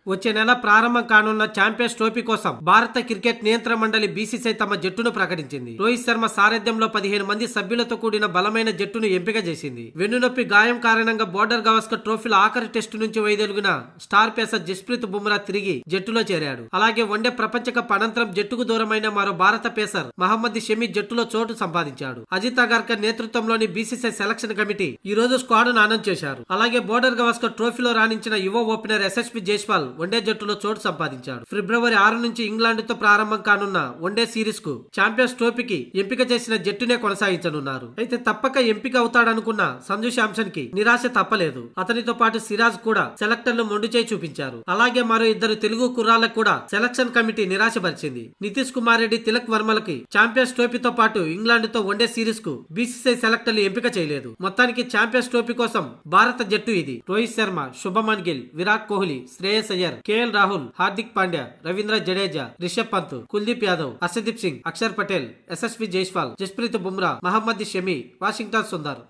వచ్చే నెల ప్రారంభం కానున్న ఛాంపియన్స్ ట్రోఫీ కోసం భారత క్రికెట్ నియంత్రణ మండలి బీసీసీఐ తమ జట్టును ప్రకటించింది. రోహిత్ శర్మ సారథ్యంలో 15 మంది సభ్యులతో కూడిన బలమైన జట్టును ఎంపిక చేసింది. వెన్నునొప్పి గాయం కారణంగా బోర్డర్ గవాస్కర్ ట్రోఫీలో ఆఖరి టెస్టు నుంచి వైదొలిగిన స్టార్ పేసర్ జస్ప్రీత్ బుమ్రా తిరిగి జట్టులో చేరాడు. అలాగే వన్డే ప్రపంచ కప్ అనంతరం జట్టుకు దూరమైన మరో భారత పేసర్ మహమ్మద్ షమి జట్టులో చోటు సంపాదించాడు. అజిత్ అగర్కర్ నేతృత్వంలోని బీసీసీఐ సెలక్షన్ కమిటీ ఈ రోజు స్క్వాడ్ ను అనౌన్స్ చేశారు. అలాగే బోర్డర్ గవాస్కర్ ట్రోఫీలో రాణించిన యువ ఓపెనర్ ఎస్ఎస్పీ జైస్వాల్ వన్డే జట్టులో చోటు సంపాదించాడు. ఫిబ్రవరి 6 నుంచి ఇంగ్లాండ్ తో ప్రారంభం కానున్న వన్డే సిరీస్ కు ఛాంపియన్స్ ట్రోఫీకి ఎంపిక చేసిన జట్టునే కొనసాగించనున్నారు. అయితే తప్పక ఎంపిక అవుతాడనుకున్న సంజు శాంసన్ కి నిరాశ తప్పలేదు. అతనితో పాటు సిరాజ్ కూడా సెలెక్టర్లు మొండి చేయి చూపించారు. అలాగే మరో ఇద్దరు తెలుగు కుర్రాళ్లకు కూడా సెలక్షన్ కమిటీ నిరాశపరిచింది. నితీష్ కుమార్ రెడ్డి, తిలక్ వర్మలకి ఛాంపియన్స్ ట్రోఫీతో పాటు ఇంగ్లాండ్ తో వన్డే సిరీస్ కు బీసీసీఐ సెలెక్టర్లు ఎంపిక చేయలేదు. మొత్తానికి ఛాంపియన్స్ ట్రోఫీ కోసం భారత జట్టు ఇది. Rohit Sharma, Shubman Gill, Virat Kohli, Shreyas Iyer, KL Rahul, Hardik Pandya, Ravindra Jadeja, Rishabh Pant, Kuldeep Yadav, Harshdeep Singh, Axar Patel, Yashasvi Jaiswal, Jasprit Bumrah, Mohammed Shami, Washington Sundar.